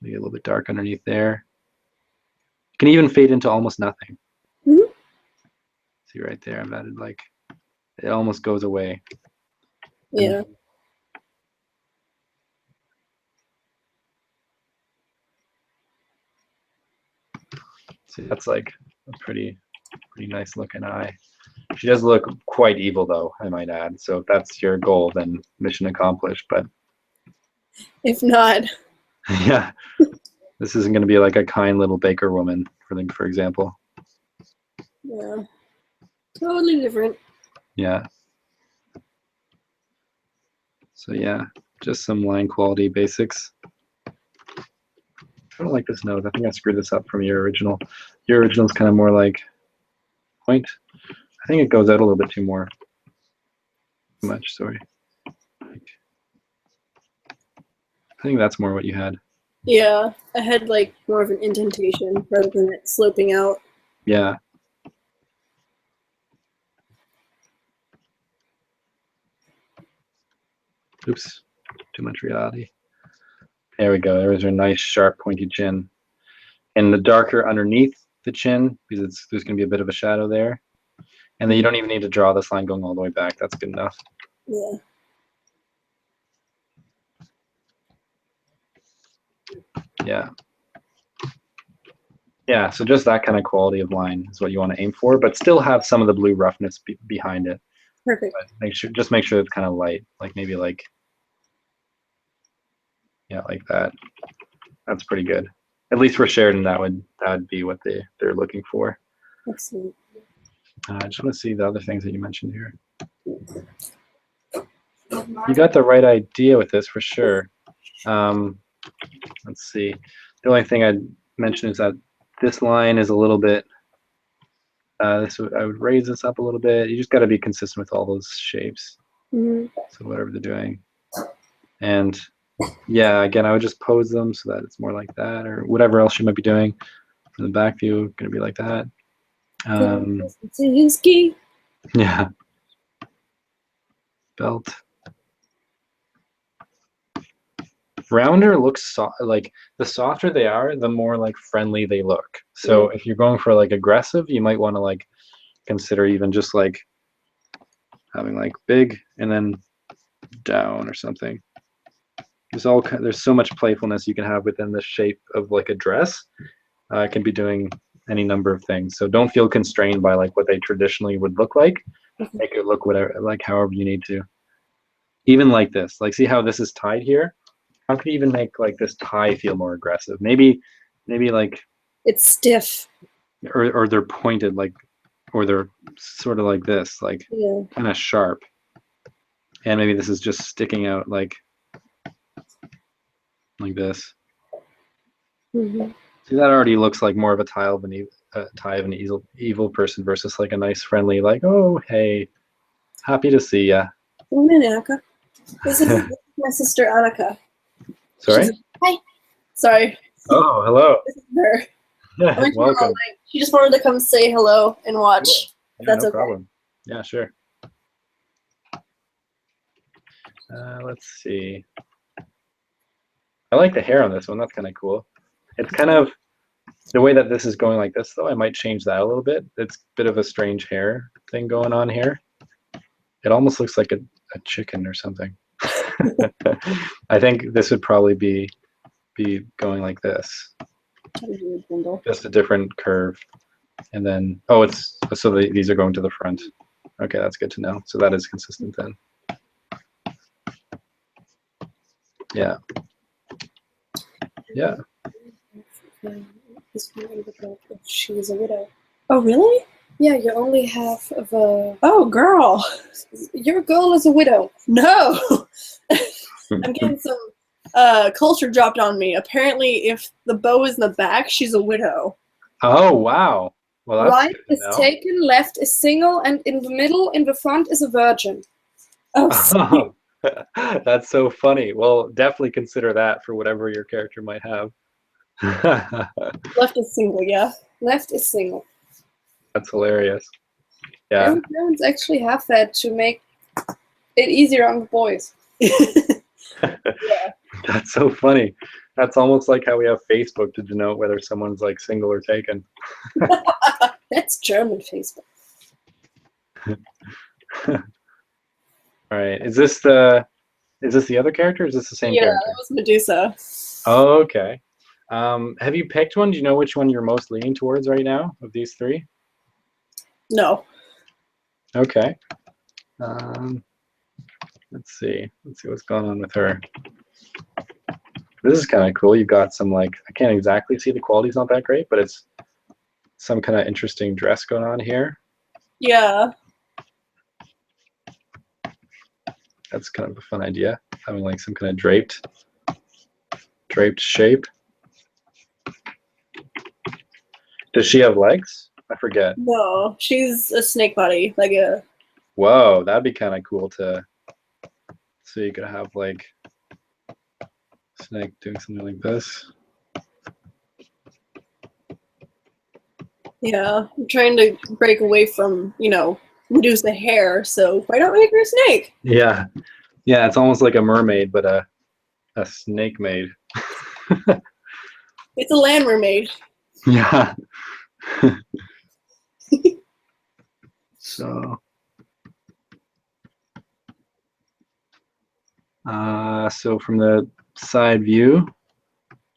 A: Maybe a little bit dark underneath there. You can even fade into almost nothing.
B: Mm-hmm.
A: See right there, I've added like, it almost goes away.
B: Yeah.
A: See, that's like a pretty nice looking eye. She does look quite evil though, I might add. So if that's your goal, then mission accomplished. But
B: if not,
A: yeah, this isn't going to be like a kind little baker woman, for example.
B: Yeah. Totally different.
A: Yeah. So yeah, just some line quality basics. I don't like this nose. I think I screwed this up from your original. Your original is kind of more like point. I think it goes out a little bit too much. Sorry. I think that's more what you had.
B: Yeah, I had like more of an indentation rather than it sloping out.
A: Yeah. Oops, too much reality. There we go. There's a nice sharp pointy chin. And the darker underneath the chin, because there's going to be a bit of a shadow there. And then you don't even need to draw this line going all the way back. That's good enough.
B: Yeah.
A: Yeah. Yeah, so just that kind of quality of line is what you want to aim for, but still have some of the blue roughness behind it.
B: Perfect.
A: But just make sure it's kind of light, like maybe like, yeah, like that. That's pretty good. At least for Sheridan, that would be what they're looking for.
B: Excellent.
A: I just want to see the other things that you mentioned here. You got the right idea with this for sure. Let's see. The only thing I'd mention is that this line is a little bit. I would raise this up a little bit. You just got to be consistent with all those shapes.
B: Mm-hmm.
A: So whatever they're doing, and yeah, again, I would just pose them so that it's more like that, or whatever else you might be doing. From the back view, going to be like that. Yeah. Belt. Rounder looks like the softer they are, the more like friendly they look. So if you're going for like aggressive, you might want to like consider even just like having like big and then down or something. There's so much playfulness you can have within the shape of like a dress. It can be doing any number of things. So don't feel constrained by like what they traditionally would look like. Make it look whatever, like however you need to. Even like this, like see how this is tied here? How could you even make like this tie feel more aggressive? Maybe like
B: it's stiff.
A: Or they're pointed like, or they're sort of like this, like kind of sharp. And maybe this is just sticking out like this.
B: Mm-hmm.
A: See, that already looks like more of a tie of an evil person versus like a nice friendly, like, oh hey, happy to see ya.
B: Oh, Annika. This is my sister Annika.
A: Sorry?
B: Hi. Sorry.
A: Oh, hello.
B: This is her.
A: Yeah, welcome.
B: She just wanted to come say hello and watch.
A: Cool. Yeah,
B: That's
A: no
B: okay.
A: problem. Yeah, sure. Let's see. I like the hair on this one. That's kind of cool. It's kind of the way that this is going like this, though. I might change that a little bit. It's a bit of a strange hair thing going on here. It almost looks like a chicken or something. I think this would probably be going like this. Just a different curve. And then, oh, it's so these are going to the front. Okay, that's good to know. So that is consistent then. Yeah. Yeah.
C: She is a widow.
B: Oh, really?
C: Yeah, you only have the.
B: Oh, girl.
C: Your girl is a widow.
B: No. I'm getting some culture dropped on me. Apparently, if the bow is in the back, she's a widow.
A: Oh, wow. Well, that's
C: Right
A: good to
C: is
A: know.
C: taken, left is single, and in the middle, in the front, is a virgin.
B: Oh,
A: That's so funny. Well, definitely consider that for whatever your character might have.
B: left is single, yeah.
C: Left is single.
A: That's hilarious. Yeah.
C: Every parents actually have that to make it easier on the boys.
A: That's so funny. That's almost like how we have Facebook to denote whether someone's like single or taken.
C: That's German Facebook.
A: All right. Is this the other character or is this the same
B: Yeah,
A: character?
B: that was Medusa.
A: Oh, okay. Have you picked one? Do you know which one you're most leaning towards right now of these three?
B: No.
A: Okay. Let's see what's going on with her. This is kind of cool. You've got some like, I can't exactly see, the quality's not that great, but it's some kind of interesting dress going on here.
B: Yeah.
A: That's kind of a fun idea, having like some kind of draped shape. Does she have legs? I forget.
B: No, she's a snake body, like a.
A: Whoa, that'd be kind of cool to. So you could have like snake doing something like this.
B: Yeah, I'm trying to break away from, Medusa hair, so why not make her a snake?
A: Yeah, yeah, it's almost like a mermaid, but a snake maid.
B: It's a land mermaid.
A: Yeah. So. So from the side view,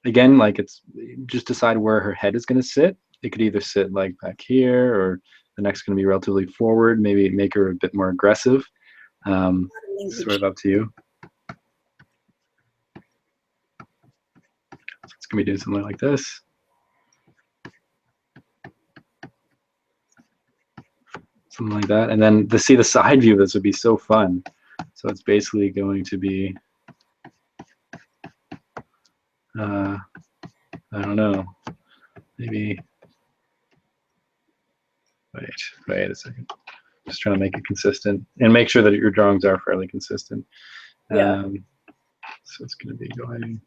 A: again, like it's just decide where her head is going to sit. It could either sit like back here, or the neck's going to be relatively forward. Maybe make her a bit more aggressive. Sort of up to you. It's going to be doing something like this. Something like that. And then to see the side view of this would be so fun. So it's basically going to be, I don't know, maybe, wait a second. Just trying to make it consistent and make sure that your drawings are fairly consistent.
B: Yeah.
A: So it's going to be going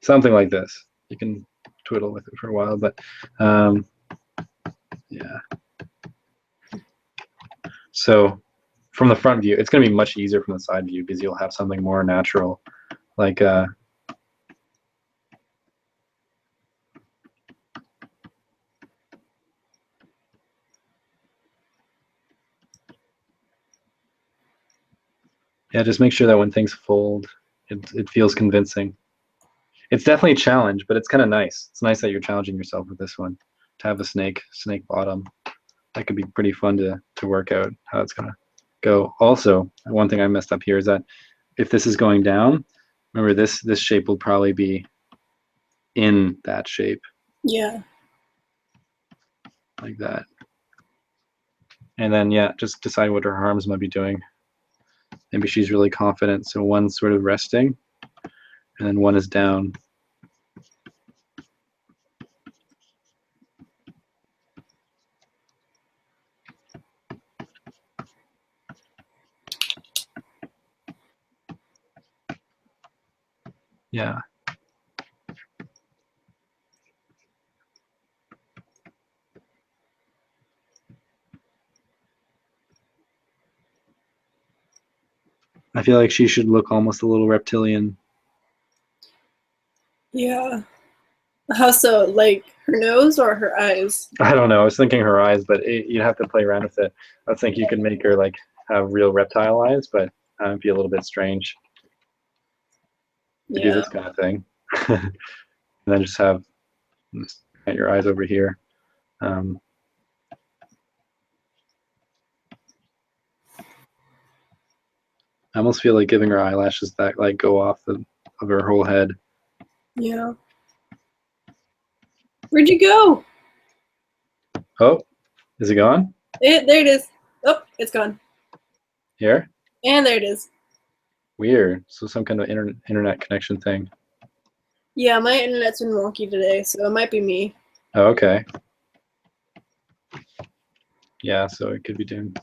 A: something like this. You can twiddle with it for a while, but yeah. So from the front view, it's going to be much easier from the side view because you'll have something more natural, like yeah, just make sure that when things fold, it feels convincing. It's definitely a challenge, but it's kind of nice. It's nice that you're challenging yourself with this one. To have a snake bottom, that could be pretty fun to work out how it's gonna go. Also, one thing I messed up here is that if this is going down, remember this shape will probably be in that shape.
B: Yeah.
A: Like that. And then yeah, just decide what her arms might be doing. Maybe she's really confident, so one's sort of resting, and then one is down. Yeah. I feel like she should look almost a little reptilian.
B: Yeah. How so? Like her nose or her eyes?
A: I don't know. I was thinking her eyes, but you'd have to play around with it. I think you could make her like have real reptile eyes, but it'd be a little bit strange to do
B: Yeah.
A: this kind of thing. And then just have your eyes over here. I almost feel like giving her eyelashes that like go off of her whole head.
B: Yeah. Where'd you go?
A: Oh, is it gone?
B: There it is. Oh, it's gone.
A: Here?
B: And there it is.
A: Weird. So some kind of internet connection thing.
B: Yeah, my internet's been wonky today, so it might be me.
A: Oh, okay. Yeah, so it could be doing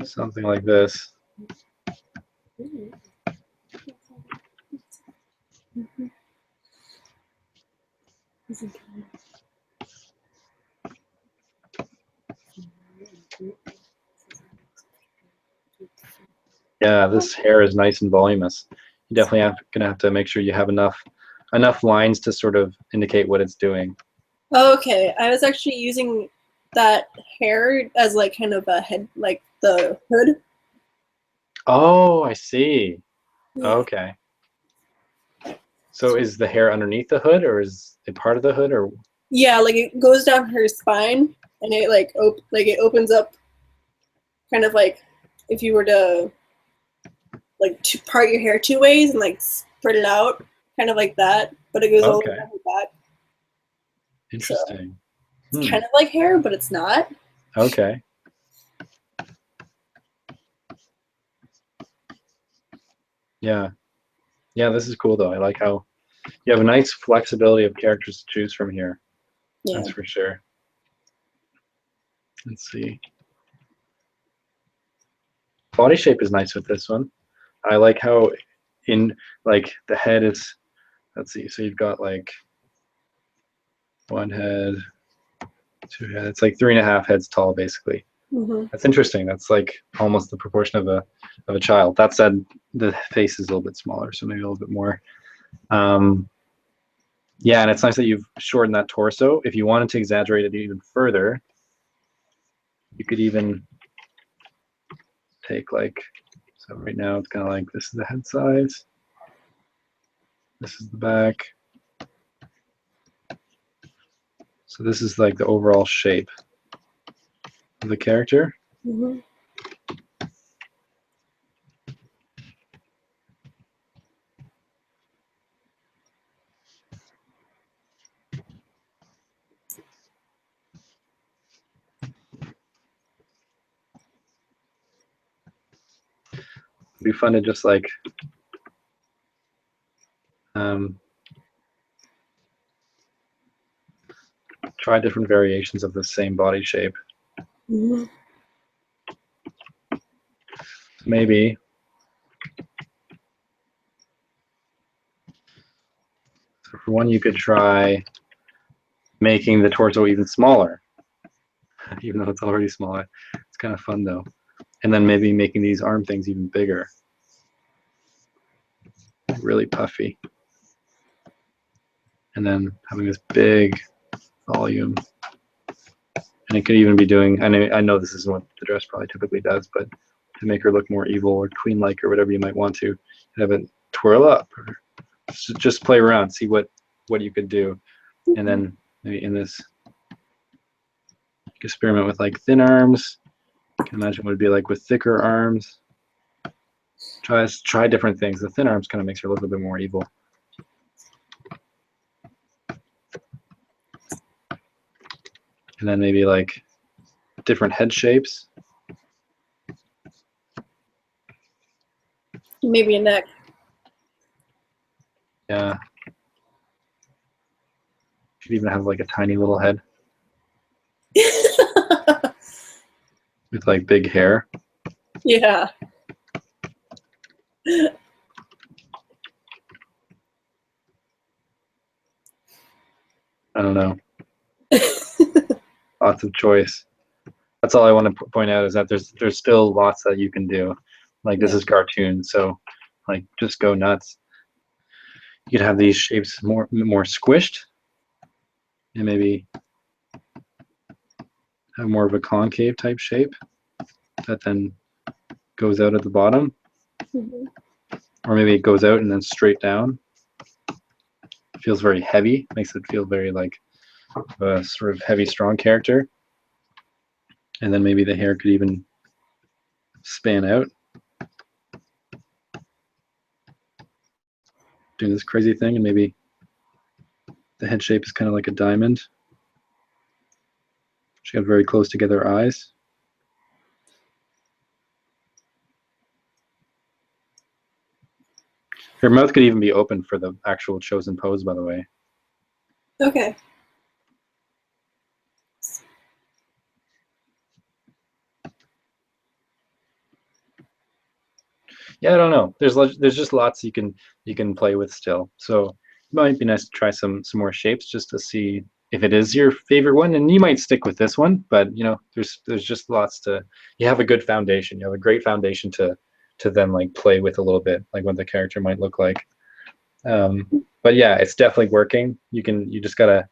A: something like this. Yeah, this hair is nice and voluminous. You definitely gonna have to make sure you have enough lines to sort of indicate what it's doing.
B: Okay, I was actually using that hair as like kind of a head, like the hood.
A: Oh, I see.
B: Yeah.
A: Okay. So is the hair underneath the hood, or is it part of the hood, or?
B: Yeah, like it goes down her spine, and it like it opens up, kind of like if you were to like part your hair two ways and like spread it out, kind of like that. But it goes all the way
A: Okay.
B: down her back.
A: Interesting.
B: So it's kind of like hair, but it's not.
A: Okay. Yeah. Yeah, this is cool though. I like how you have a nice flexibility of characters to choose from here.
B: Yeah.
A: That's for sure. Let's see. Body shape is nice with this one. I like how in like the head is, let's see, so you've got like one head, two heads. It's like 3.5 heads tall basically.
B: Mm-hmm.
A: That's interesting. That's like almost the proportion of a child. That said, the face is a little bit smaller, so maybe a little bit more. Yeah, and it's nice that you've shortened that torso. If you wanted to exaggerate it even further, you could even take like, so right now it's kind of like this is the head size, this is the back. So this is like the overall shape of the character.
B: Mm-hmm.
A: It'd be fun to just like try different variations of the same body shape.
B: Mm-hmm.
A: Maybe so for one, you could try making the torso even smaller, even though it's already smaller. It's kind of fun though. And then maybe making these arm things even bigger, really puffy. And then having this big volume. And it could even be doing, I know this isn't what the dress probably typically does, but to make her look more evil or queen-like or whatever you might want to, have it twirl up or just play around, see what you could do. And then maybe in this, experiment with like thin arms. You can imagine what it'd be like with thicker arms. Try different things. The thin arms kind of makes her look a little bit more evil. And then maybe like different head shapes.
B: Maybe a neck.
A: Yeah. Should even have like a tiny little head with like big hair.
B: Yeah.
A: I don't know. Lots of choice. That's all I want to point out is that there's still lots that you can do. Like this is cartoon, so like just go nuts. You could have these shapes more squished, and maybe have more of a concave type shape. that then goes out at the bottom,
B: Mhm.
A: or maybe it goes out and then straight down. It feels very heavy, makes it feel very like a sort of heavy, strong character. And then maybe the hair could even span out, doing this crazy thing, and maybe the head shape is kind of like a diamond. She got very close together eyes. Her mouth could even be open for the actual chosen pose, by the way.
B: Okay.
A: Yeah, I don't know. There's just lots you can play with still. So it might be nice to try some more shapes just to see if it is your favorite one. And you might stick with this one, but you know, there's just lots to. You have a good foundation. You have a great foundation to then like play with a little bit, like what the character might look like. But yeah, it's definitely working. You just gotta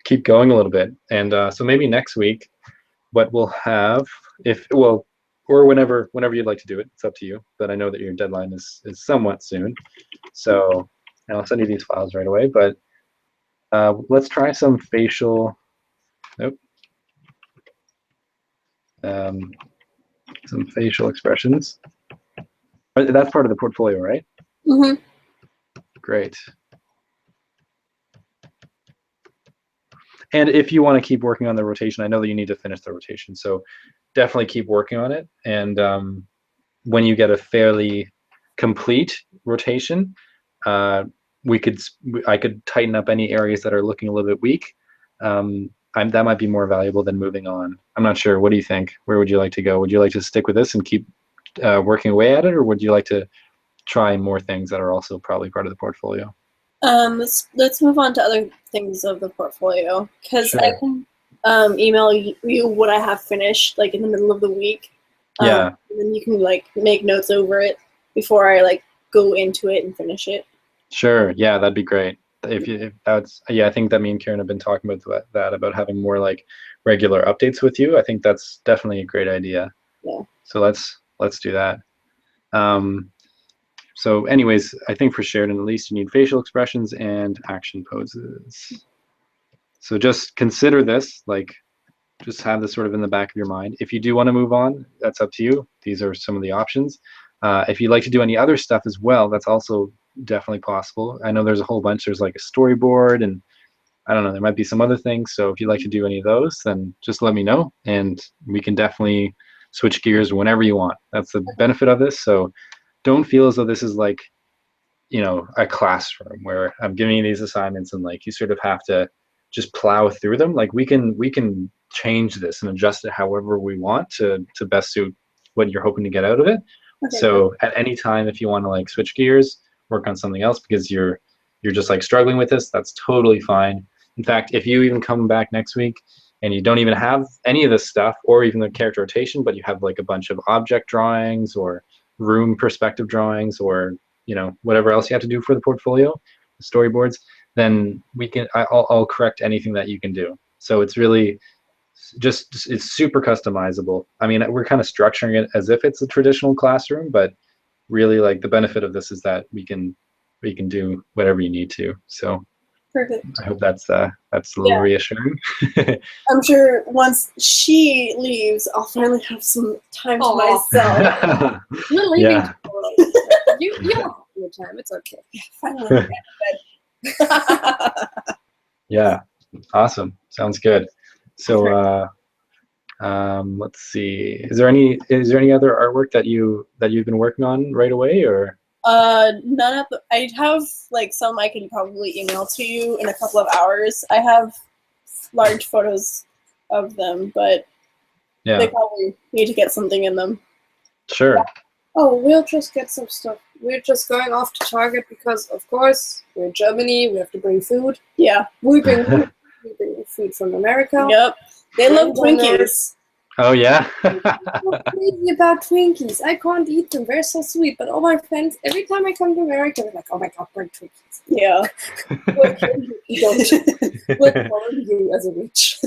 A: keep going a little bit. And so maybe next week, what we'll have, or whenever you'd like to do it, it's up to you. But I know that your deadline is somewhat soon, so and I'll send you these files right away. But let's try some facial. Nope. Some facial expressions. That's part of the portfolio, right?
B: Mhm.
A: Great. And if you want to keep working on the rotation, I know that you need to finish the rotation, so definitely keep working on it. And when you get a fairly complete rotation, I could tighten up any areas that are looking a little bit weak. That might be more valuable than moving on. I'm not sure. What do you think? Where would you like to go? Would you like to stick with this and keep working away at it, or would you like to try more things that are also probably part of the portfolio?
B: Let's move on to other things of the portfolio, because
A: Sure.
B: I can email you what I have finished like in the middle of the week.
A: Yeah.
B: And then you can like make notes over it before I like go into it and finish it.
A: Sure. Yeah, that'd be great. If that's, yeah, I think that me and Karen have been talking about that, about having more like regular updates with you. I think that's definitely a great idea.
B: Yeah.
A: So let's do that. So anyways, I think for Sheridan, at least you need facial expressions and action poses. So just consider this, like, just have this sort of in the back of your mind. If you do want to move on, that's up to you. These are some of the options. If you'd like to do any other stuff as well, that's also definitely possible. I know there's a whole bunch. There's like a storyboard, and I don't know, there might be some other things. So if you'd like to do any of those, then just let me know, and we can definitely switch gears whenever you want. That's the benefit of this. So don't feel as though this is like, you know, a classroom where I'm giving you these assignments and like you sort of have to just plow through them. Like we can change this and adjust it however we want to best suit what you're hoping to get out of it.
B: Okay,
A: So at any time, if you want to like switch gears, work on something else because you're just like struggling with this, that's totally fine. In fact, if you even come back next week and you don't even have any of this stuff or even the character rotation, but you have like a bunch of object drawings or room perspective drawings or, you know, whatever else you have to do for the portfolio, the storyboards, then I'll correct anything that you can do. So it's really just, it's super customizable. I mean, we're kind of structuring it as if it's a traditional classroom, but really like the benefit of this is that we can do whatever you need to. So
B: perfect.
A: I hope that's a little reassuring.
B: I'm sure once she leaves, I'll finally have some time to myself.
C: You're leaving
A: Yeah.
C: tomorrow. You have your time. It's okay.
B: Finally.
A: Yeah, awesome. Sounds good. So let's see. Is there any other artwork that you've been working on right away, or?
B: None of the, I have like some I can probably email to you in a couple of hours. I have large photos of them, but
A: Yeah,
B: they probably need to get something in them.
A: sure.
C: Oh, we'll just get some stuff. We're just going off to Target because, of course, we're in Germany. We have to bring food.
B: Yeah.
C: We bring food from America.
B: Yep. They love
C: Grandma
B: Twinkies.
A: Oh yeah.
C: I'm crazy about Twinkies. I can't eat them. They're so sweet. But all my friends, every time I come to America, they're like, "Oh my God, bring Twinkies."
B: Yeah.
C: You don't. We'll follow you as a witch.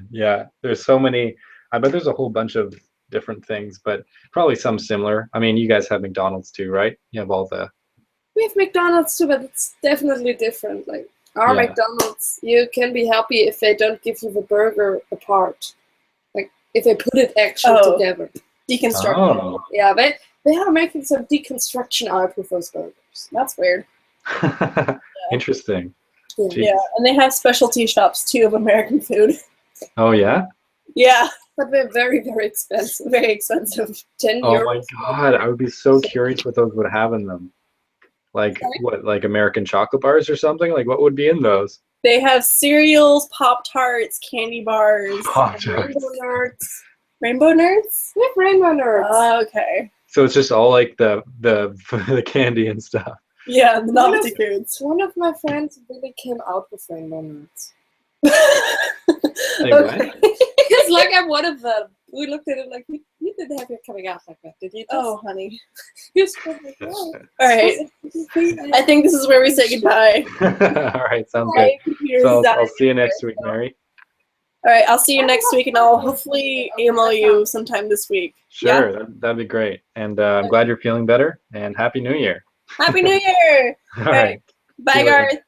A: Yeah, there's so many. I bet there's a whole bunch of different things, but probably some similar. I mean, you guys have McDonald's too, right? You have all the.
C: We have McDonald's too, but it's definitely different. Like our
A: Yeah.
C: McDonald's, you can be happy if they don't give you the burger apart. Like if they put it actually
B: Oh.
C: together.
B: Deconstruct.
A: Oh.
C: Yeah, they are making some deconstruction out with those burgers.
B: That's weird.
A: Interesting.
C: Yeah.
A: Jeez.
B: Yeah, and they have specialty shops too of American food.
A: Oh yeah.
B: Yeah,
C: But they're very, very expensive.
B: very expensive.
C: 10
A: Oh
C: euros.
A: my God, I would be so curious what those would have in them. Like
C: Sorry?
A: what, like American chocolate bars or something? Like what would be in those?
B: They have cereals, Pop-Tarts, candy bars.
A: Pop-Tarts.
C: Rainbow nerds.
B: Rainbow Nerds?
C: We have rainbow nerds.
B: Okay.
A: So it's just all like the the candy and stuff.
B: Yeah, the novelty foods.
C: One of my friends really came out with rainbow nerds.
A: Like what?
C: It's like I'm one of them. We looked at it like, you didn't have it coming out like that, did you?
B: Oh, honey.
C: Just like, oh.
B: All right. I think this is where we say goodbye.
A: All right, sounds good.
B: My computer's
A: So I'll
B: dying.
A: see you next week, Mary.
B: All right, I'll see you next week, and I'll hopefully email you sometime this week.
A: Sure, that'd be great. And I'm glad you're feeling better. And Happy New Year.
B: Happy New Year!
A: All right.
B: Bye,
A: See you later.
B: Garth.